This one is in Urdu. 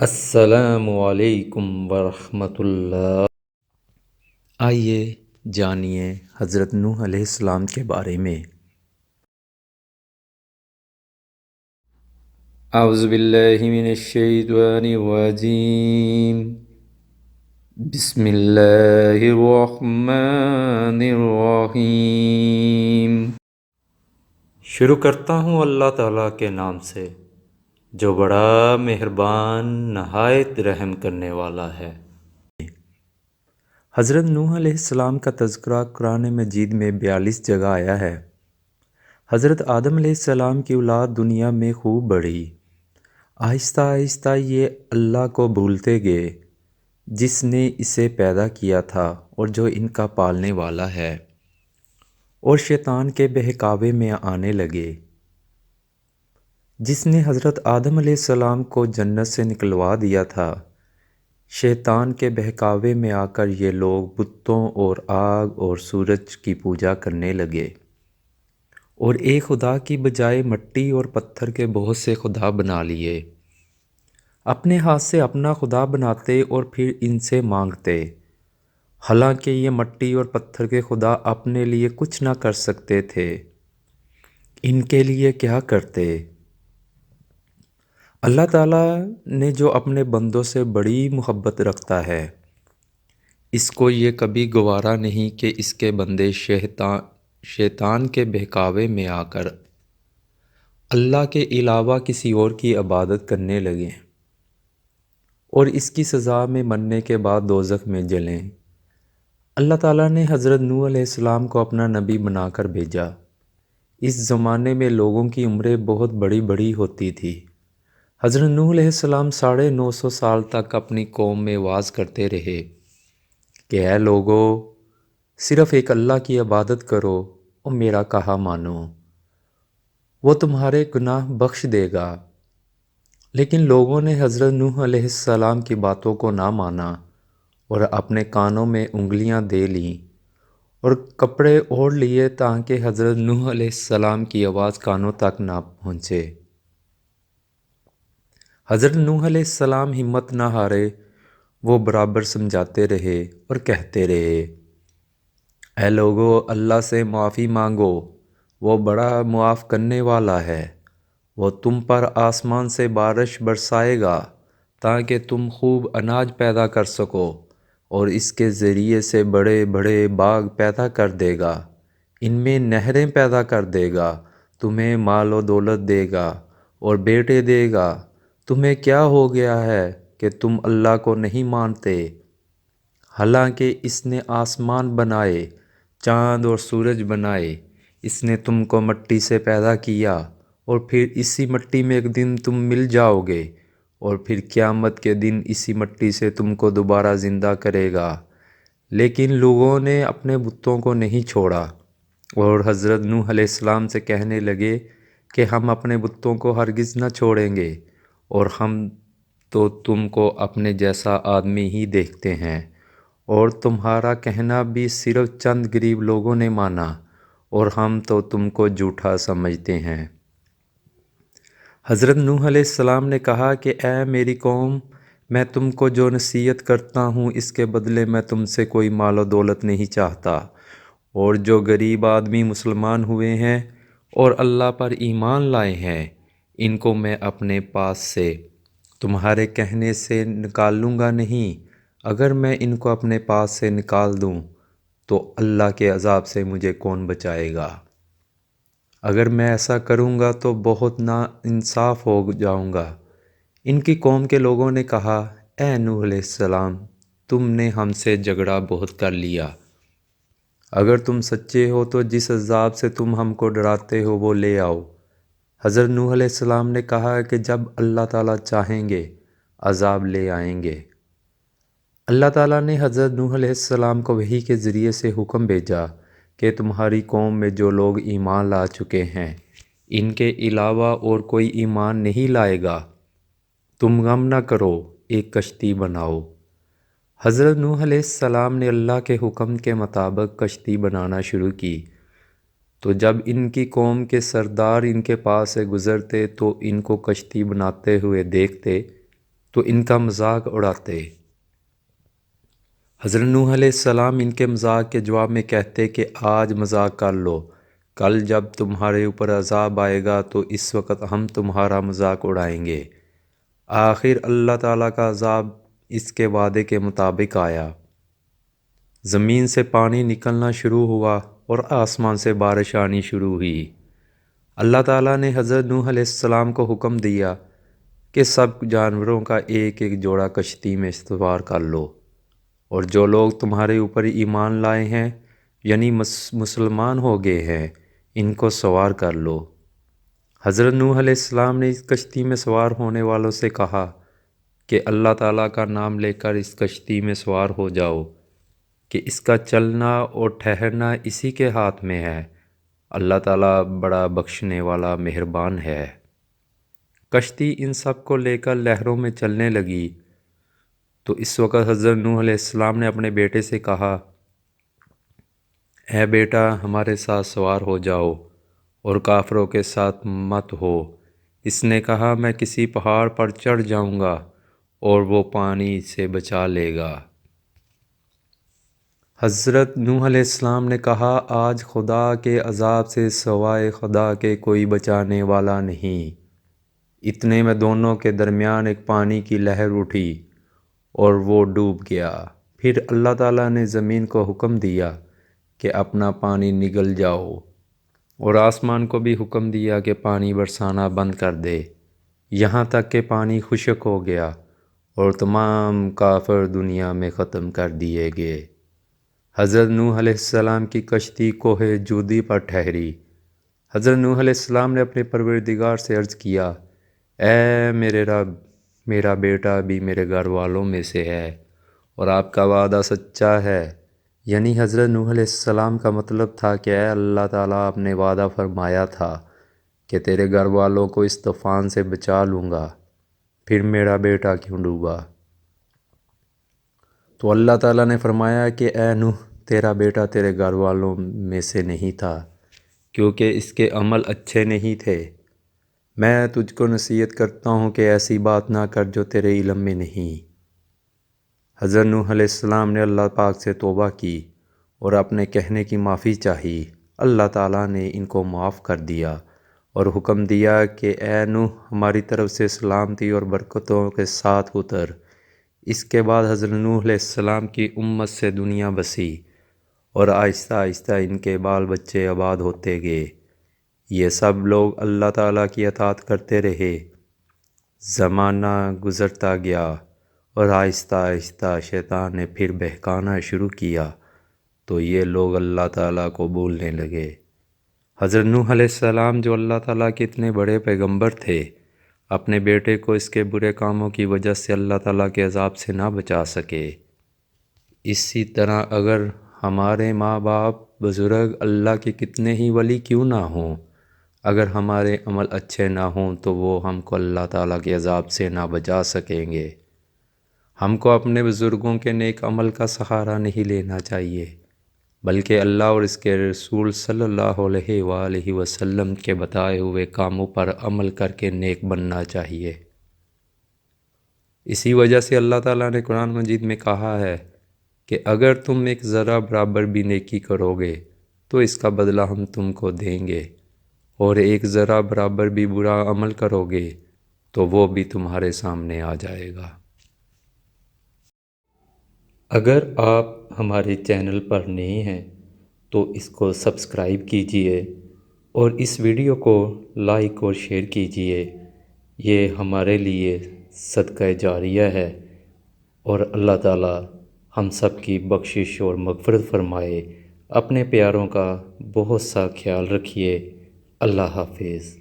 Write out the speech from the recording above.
السلام علیکم ورحمۃ اللہ۔ آئیے جانیے حضرت نوح علیہ السلام کے بارے میں۔ اعوذ باللہ من الشیطان الرجیم، بسم اللہ الرحمن الرحیم۔ شروع کرتا ہوں اللہ تعالیٰ کے نام سے جو بڑا مہربان نہایت رحم کرنے والا ہے۔ حضرت نوح علیہ السلام کا تذکرہ قرآن مجید میں 42 جگہ آیا ہے۔ حضرت آدم علیہ السلام کی اولاد دنیا میں خوب بڑھی، آہستہ آہستہ یہ اللہ کو بھولتے گئے جس نے اسے پیدا کیا تھا اور جو ان کا پالنے والا ہے، اور شیطان کے بہکاوے میں آنے لگے جس نے حضرت آدم علیہ السلام کو جنت سے نکلوا دیا تھا۔ شیطان کے بہکاوے میں آ کر یہ لوگ بتوں اور آگ اور سورج کی پوجا کرنے لگے اور ایک خدا کی بجائے مٹی اور پتھر کے بہت سے خدا بنا لیے۔ اپنے ہاتھ سے اپنا خدا بناتے اور پھر ان سے مانگتے، حالانکہ یہ مٹی اور پتھر کے خدا اپنے لیے کچھ نہ کر سکتے تھے، ان کے لیے کیا کرتے؟ اللہ تعالیٰ نے جو اپنے بندوں سے بڑی محبت رکھتا ہے، اس کو یہ کبھی گوارا نہیں کہ اس کے بندے شیطان کے بہکاوے میں آ کر اللہ کے علاوہ کسی اور کی عبادت کرنے لگیں اور اس کی سزا میں مرنے کے بعد دوزخ میں جلیں۔ اللہ تعالیٰ نے حضرت نوح علیہ السلام کو اپنا نبی بنا کر بھیجا۔ اس زمانے میں لوگوں کی عمریں بہت بڑی بڑی ہوتی تھی۔ حضرت نوح علیہ السلام 950 سال تک اپنی قوم میں وعظ کرتے رہے کہ اے لوگو، صرف ایک اللہ کی عبادت کرو اور میرا کہا مانو، وہ تمہارے گناہ بخش دے گا۔ لیکن لوگوں نے حضرت نوح علیہ السلام کی باتوں کو نہ مانا اور اپنے کانوں میں انگلیاں دے لیں اور کپڑے اوڑھ لیے تاکہ حضرت نوح علیہ السلام کی آواز کانوں تک نہ پہنچے۔ حضرت نوح علیہ السلام ہمت نہ ہارے، وہ برابر سمجھاتے رہے اور کہتے رہے، اے لوگو، اللہ سے معافی مانگو، وہ بڑا معاف کرنے والا ہے۔ وہ تم پر آسمان سے بارش برسائے گا تاکہ تم خوب اناج پیدا کر سکو، اور اس کے ذریعے سے بڑے بڑے باغ پیدا کر دے گا، ان میں نہریں پیدا کر دے گا، تمہیں مال و دولت دے گا اور بیٹے دے گا۔ تمہیں کیا ہو گیا ہے کہ تم اللہ کو نہیں مانتے، حالانکہ اس نے آسمان بنائے، چاند اور سورج بنائے، اس نے تم کو مٹی سے پیدا کیا اور پھر اسی مٹی میں ایک دن تم مل جاؤ گے، اور پھر قیامت کے دن اسی مٹی سے تم کو دوبارہ زندہ کرے گا۔ لیکن لوگوں نے اپنے بتوں کو نہیں چھوڑا اور حضرت نوح علیہ السلام سے کہنے لگے کہ ہم اپنے بتوں کو ہرگز نہ چھوڑیں گے، اور ہم تو تم کو اپنے جیسا آدمی ہی دیکھتے ہیں، اور تمہارا کہنا بھی صرف چند غریب لوگوں نے مانا، اور ہم تو تم کو جھوٹا سمجھتے ہیں۔ حضرت نوح علیہ السلام نے کہا کہ اے میری قوم، میں تم کو جو نصیحت کرتا ہوں اس کے بدلے میں تم سے کوئی مال و دولت نہیں چاہتا، اور جو غریب آدمی مسلمان ہوئے ہیں اور اللہ پر ایمان لائے ہیں، ان کو میں اپنے پاس سے تمہارے کہنے سے نکال لوں گا نہیں۔ اگر میں ان کو اپنے پاس سے نکال دوں تو اللہ کے عذاب سے مجھے کون بچائے گا؟ اگر میں ایسا کروں گا تو بہت ناانصاف ہو جاؤں گا۔ ان کی قوم کے لوگوں نے کہا، اے نوح علیہ السلام، تم نے ہم سے جھگڑا بہت کر لیا۔ اگر تم سچے ہو تو جس عذاب سے تم ہم کو ڈراتے ہو وہ لے آؤ۔ حضرت نوح علیہ السلام نے کہا کہ جب اللہ تعالیٰ چاہیں گے عذاب لے آئیں گے۔ اللہ تعالیٰ نے حضرت نوح علیہ السلام کو وحی کے ذریعے سے حکم بھیجا کہ تمہاری قوم میں جو لوگ ایمان لا چکے ہیں، ان کے علاوہ اور کوئی ایمان نہیں لائے گا۔ تم غم نہ کرو، ایک کشتی بناؤ۔ حضرت نوح علیہ السلام نے اللہ کے حکم کے مطابق کشتی بنانا شروع کی، تو جب ان کی قوم کے سردار ان کے پاس سے گزرتے تو ان کو کشتی بناتے ہوئے دیکھتے تو ان کا مذاق اڑاتے۔ حضرت نوح علیہ السلام ان کے مذاق کے جواب میں کہتے کہ آج مذاق کر لو، کل جب تمہارے اوپر عذاب آئے گا تو اس وقت ہم تمہارا مذاق اڑائیں گے۔ آخر اللہ تعالیٰ کا عذاب اس کے وعدے کے مطابق آیا۔ زمین سے پانی نکلنا شروع ہوا اور آسمان سے بارش آنی شروع ہوئی۔ اللہ تعالیٰ نے حضرت نوح علیہ السلام کو حکم دیا کہ سب جانوروں کا ایک ایک جوڑا کشتی میں سوار کر لو، اور جو لوگ تمہارے اوپر ایمان لائے ہیں یعنی مسلمان ہو گئے ہیں ان کو سوار کر لو۔ حضرت نوح علیہ السلام نے اس کشتی میں سوار ہونے والوں سے کہا کہ اللہ تعالیٰ کا نام لے کر اس کشتی میں سوار ہو جاؤ کہ اس کا چلنا اور ٹھہرنا اسی کے ہاتھ میں ہے، اللہ تعالیٰ بڑا بخشنے والا مہربان ہے۔ کشتی ان سب کو لے کر لہروں میں چلنے لگی تو اس وقت حضرت نوح علیہ السلام نے اپنے بیٹے سے کہا، اے بیٹا ہمارے ساتھ سوار ہو جاؤ اور کافروں کے ساتھ مت ہو۔ اس نے کہا میں کسی پہاڑ پر چڑھ جاؤں گا اور وہ پانی سے بچا لے گا۔ حضرت نوح علیہ السلام نے کہا آج خدا کے عذاب سے سوائے خدا کے کوئی بچانے والا نہیں۔ اتنے میں دونوں کے درمیان ایک پانی کی لہر اٹھی اور وہ ڈوب گیا۔ پھر اللہ تعالیٰ نے زمین کو حکم دیا کہ اپنا پانی نگل جاؤ، اور آسمان کو بھی حکم دیا کہ پانی برسانا بند کر دے، یہاں تک کہ پانی خشک ہو گیا اور تمام کافر دنیا میں ختم کر دیے گئے۔ حضرت نوح علیہ السلام کی کشتی کوہ جودی پر ٹھہری۔ حضرت نوح علیہ السلام نے اپنے پروردگار سے عرض کیا، اے میرے رب، میرا بیٹا بھی میرے گھر والوں میں سے ہے اور آپ کا وعدہ سچا ہے۔ یعنی حضرت نوح علیہ السلام کا مطلب تھا کہ اے اللہ تعالیٰ، آپ نے وعدہ فرمایا تھا کہ تیرے گھر والوں کو اس طوفان سے بچا لوں گا، پھر میرا بیٹا کیوں ڈوبا؟ تو اللہ تعالیٰ نے فرمایا کہ اے نوح، تیرا بیٹا تیرے گھر والوں میں سے نہیں تھا کیونکہ اس کے عمل اچھے نہیں تھے۔ میں تجھ کو نصیحت کرتا ہوں کہ ایسی بات نہ کر جو تیرے علم میں نہیں۔ حضرت نوح علیہ السلام نے اللہ پاک سے توبہ کی اور اپنے کہنے کی معافی چاہی۔ اللہ تعالیٰ نے ان کو معاف کر دیا اور حکم دیا کہ اے نوح، ہماری طرف سے سلامتی اور برکتوں کے ساتھ اتر۔ اس کے بعد حضرت نوح علیہ السلام کی امت سے دنیا بسی اور آہستہ آہستہ ان کے بال بچے آباد ہوتے گئے۔ یہ سب لوگ اللہ تعالیٰ کی اطاعت کرتے رہے۔ زمانہ گزرتا گیا اور آہستہ آہستہ شیطان نے پھر بہکانا شروع کیا تو یہ لوگ اللہ تعالیٰ کو بھولنے لگے۔ حضرت نوح علیہ السلام جو اللہ تعالیٰ کے اتنے بڑے پیغمبر تھے، اپنے بیٹے کو اس کے برے کاموں کی وجہ سے اللہ تعالیٰ کے عذاب سے نہ بچا سکے۔ اسی طرح اگر ہمارے ماں باپ بزرگ اللہ کے کتنے ہی ولی کیوں نہ ہوں، اگر ہمارے عمل اچھے نہ ہوں تو وہ ہم کو اللہ تعالیٰ کے عذاب سے نہ بچا سکیں گے۔ ہم کو اپنے بزرگوں کے نیک عمل کا سہارا نہیں لینا چاہیے، بلکہ اللہ اور اس کے رسول صلی اللہ علیہ وآلہ وسلم کے بتائے ہوئے کاموں پر عمل کر کے نیک بننا چاہیے۔ اسی وجہ سے اللہ تعالیٰ نے قرآن مجید میں کہا ہے کہ اگر تم ایک ذرہ برابر بھی نیکی کرو گے تو اس کا بدلہ ہم تم کو دیں گے، اور ایک ذرہ برابر بھی برا عمل کرو گے تو وہ بھی تمہارے سامنے آ جائے گا۔ اگر آپ ہمارے چینل پر نئے ہیں تو اس کو سبسکرائب کیجئے اور اس ویڈیو کو لائک اور شیئر کیجئے۔ یہ ہمارے لیے صدقہ جاریہ ہے، اور اللہ تعالی ہم سب کی بخشش اور مغفرت فرمائے۔ اپنے پیاروں کا بہت سا خیال رکھیے۔ اللہ حافظ۔